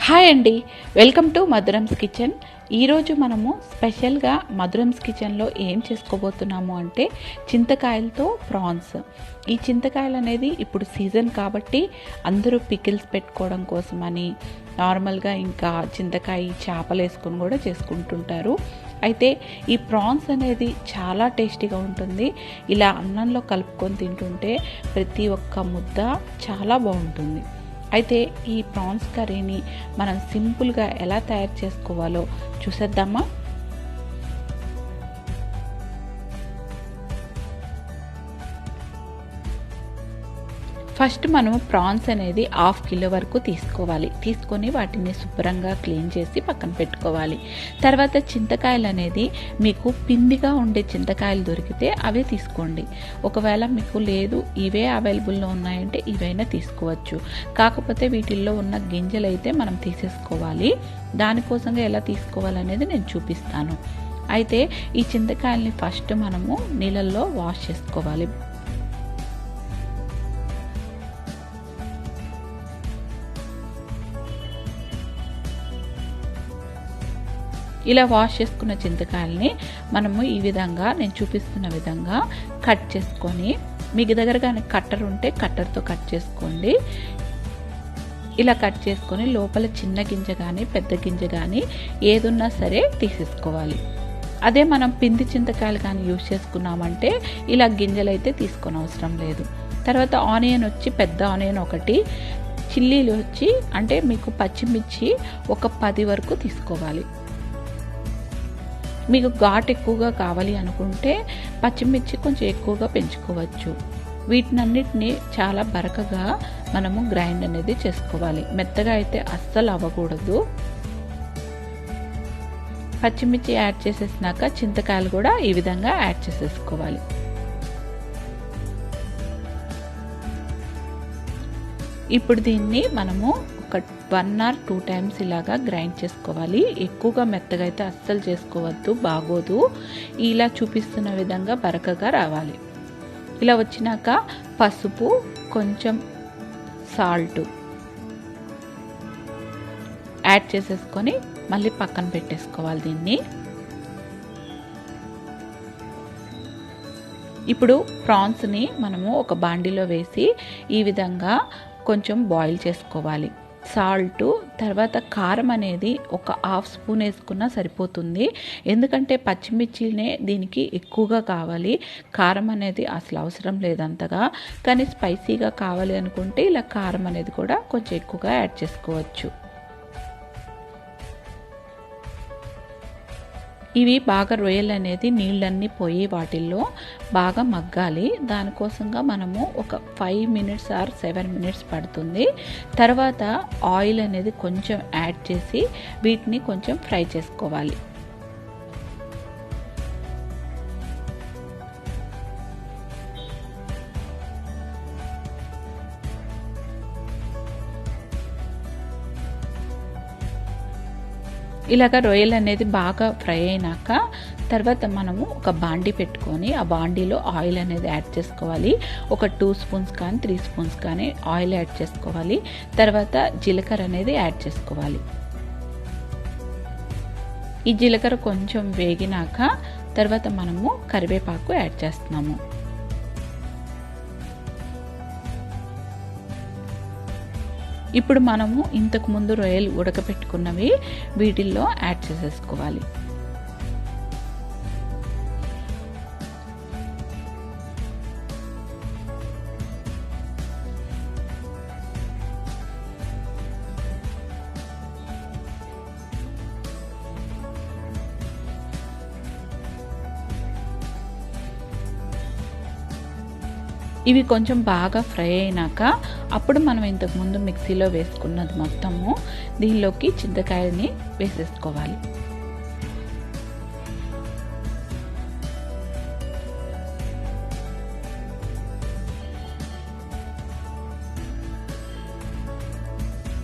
Hi అండి, welcome to మధురమ్స్ kitchen. ఈరోజు మనము స్పెషల్గా మధురమ్స్ కిచెన్లో ఏం చేసుకోబోతున్నాము అంటే చింతకాయలతో ప్రాన్స్. ఈ చింతకాయలు అనేది ఇప్పుడు సీజన్ కాబట్టి అందరూ పికిల్స్ పెట్టుకోవడం కోసమని నార్మల్గా ఇంకా చింతకాయ చేపలు వేసుకొని కూడా చేసుకుంటుంటారు. అయితే ఈ ప్రాన్స్ అనేది చాలా టేస్టీగా ఉంటుంది. ఇలా అన్నంలో కలుపుకొని తింటుంటే ప్రతి ఒక్క ముద్ద చాలా బాగుంటుంది. అయితే ఈ ప్రాన్స్ కర్రీని మనం సింపుల్గా ఎలా తయారు చేసుకోవాలో చూసేద్దామా. ఫస్ట్ మనము ప్రాన్స్ అనేది 1/2 కిలో వరకు తీసుకొని వాటిని శుభ్రంగా క్లీన్ చేసి పక్కన పెట్టుకోవాలి. తర్వాత చింతకాయలు అనేది మీకు పిండిగా ఉండే చింతకాయలు దొరికితే అవే తీసుకోండి. ఒకవేళ మీకు లేదు ఇవే అవైలబుల్లో ఉన్నాయంటే ఇవైనా తీసుకోవచ్చు. కాకపోతే వీటిల్లో ఉన్న గింజలు అయితే మనం తీసేసుకోవాలి. దానికోసంగా ఎలా తీసుకోవాలనేది నేను చూపిస్తాను. అయితే ఈ చింతకాయల్ని ఫస్ట్ మనము నీళ్ళల్లో వాష్ చేసుకోవాలి. ఇలా వాష్ చేసుకున్న చింతకాయల్ని మనము ఈ విధంగా నేను చూపిస్తున్న విధంగా కట్ చేసుకొని, మీకు దగ్గర కానీ కట్టర్ ఉంటే కట్టర్తో కట్ చేసుకోండి. ఇలా కట్ చేసుకొని లోపల చిన్న గింజ కానీ పెద్ద గింజ కానీ ఏదున్నా సరే తీసేసుకోవాలి. అదే మనం పిండి చింతకాయలు కానీ యూజ్ చేసుకున్నామంటే ఇలా గింజలు అయితే తీసుకొని అవసరం లేదు. తర్వాత ఆనియన్ వచ్చి పెద్ద ఆనియన్ ఒకటి, చిల్లీలు వచ్చి అంటే మీకు పచ్చిమిర్చి ఒక 10 వరకు తీసుకోవాలి. మీకు ఘాట్ ఎక్కువగా కావాలి అనుకుంటే పచ్చిమిర్చి కొంచెం ఎక్కువగా పెంచుకోవచ్చు. వీటినన్నిటిని చాలా బరకగా మనము గ్రైండ్ అనేది చేసుకోవాలి. మెత్తగా అయితే అస్సలు అవ్వకూడదు. పచ్చిమిర్చి యాడ్ చేసేసినాక చింతకాయలు కూడా ఈ విధంగా యాడ్ చేసేసుకోవాలి. ఇప్పుడు దీన్ని మనము ఒక 1 or 2 times ఇలాగా గ్రైండ్ చేసుకోవాలి. ఎక్కువగా మెత్తగా అయితే అస్సలు చేసుకోవద్దు, బాగోదు. ఇలా చూపిస్తున్న విధంగా బరకగా రావాలి. ఇలా వచ్చినాక పసుపు, కొంచెం సాల్ట్ యాడ్ చేసేసుకొని మళ్ళీ పక్కన పెట్టేసుకోవాలి దీన్ని. ఇప్పుడు ప్రాన్స్ని మనము ఒక బాండీలో వేసి ఈ విధంగా కొంచెం బాయిల్ చేసుకోవాలి. సాల్ట్ తర్వాత కారం అనేది ఒక 1/2 స్పూన్ వేసుకున్నా సరిపోతుంది. ఎందుకంటే పచ్చిమిర్చినే దీనికి ఎక్కువగా కావాలి. కారం అనేది అసలు అవసరం లేదంతగా. కానీ స్పైసీగా కావాలి అనుకుంటే ఇలా కారం అనేది కూడా కొంచెం ఎక్కువగా యాడ్ చేసుకోవచ్చు. ఇవి బాగా రొయ్యలు అనేది నీళ్ళన్నీ పోయి వాటిల్లో బాగా మగ్గాలి. దానికోసంగా మనము ఒక 5 minutes or 7 minutes పడుతుంది. తర్వాత ఆయిల్ అనేది కొంచెం యాడ్ చేసి వీటిని కొంచెం ఫ్రై చేసుకోవాలి. ఇలాగ రొయ్యలు అనేది బాగా ఫ్రై అయినాక తర్వాత మనము ఒక బాండీ పెట్టుకొని ఆ బాండీలో ఆయిల్ అనేది యాడ్ చేసుకోవాలి. ఒక 2 స్పూన్స్ కానీ 3 స్పూన్స్ కానీ ఆయిల్ యాడ్ చేసుకోవాలి. తర్వాత జీలకర్ర అనేది యాడ్ చేసుకోవాలి. ఈ జీలకర్ర కొంచెం వేగినాక తర్వాత మనము కరివేపాకు యాడ్ చేస్తున్నాము. ఇప్పుడు మనము ఇంతకు ముందు రొయ్యలు ఉడకపెట్టుకున్నవి వీటిల్లో యాడ్ చేసేసుకోవాలి. ఇవి కొంచెం బాగా ఫ్రై అయినాక అప్పుడు మనం ఇంతకుముందు మిక్సీలో వేసుకున్నది మొత్తము దీనిలోకి చింతకాయని వేసేసుకోవాలి.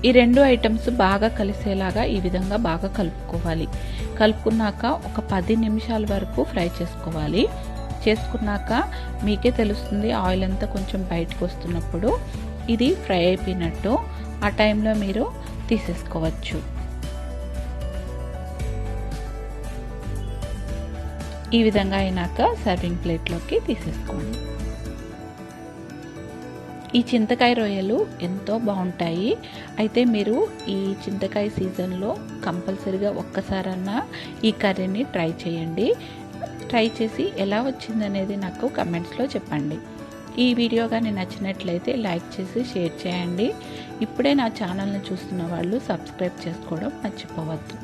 ఈ 2 ఐటమ్స్ బాగా కలిసేలాగా ఈ విధంగా బాగా కలుపుకోవాలి. కలుపుకున్నాక ఒక 10 నిమిషాల వరకు ఫ్రై చేసుకోవాలి. చేసుకున్నాక మీకే తెలుస్తుంది ఆయిల్ అంతా కొంచెం బయటకు వస్తున్నప్పుడు ఇది ఫ్రై అయిపోయినట్టు. ఆ టైంలో మీరు తీసేసుకోవచ్చు. ఈ విధంగా అయినాక సర్వింగ్ ప్లేట్లోకి తీసేసుకోండి. ఈ చింతకాయ రొయ్యలు ఎంతో బాగుంటాయి. అయితే మీరు ఈ చింతకాయ సీజన్లో కంపల్సరీగా ఒక్కసారన్నా ఈ కర్రీని ట్రై చేయండి. ట్రై చేసి ఎలా వచ్చిందనేది నాకు కమెంట్స్లో చెప్పండి. ఈ వీడియో కానీ నచ్చినట్లయితే లైక్ చేసి షేర్ చేయండి. ఇప్పుడే నా ఛానల్ని చూస్తున్న వాళ్ళు సబ్స్క్రైబ్ చేసుకోవడం మర్చిపోవద్దు.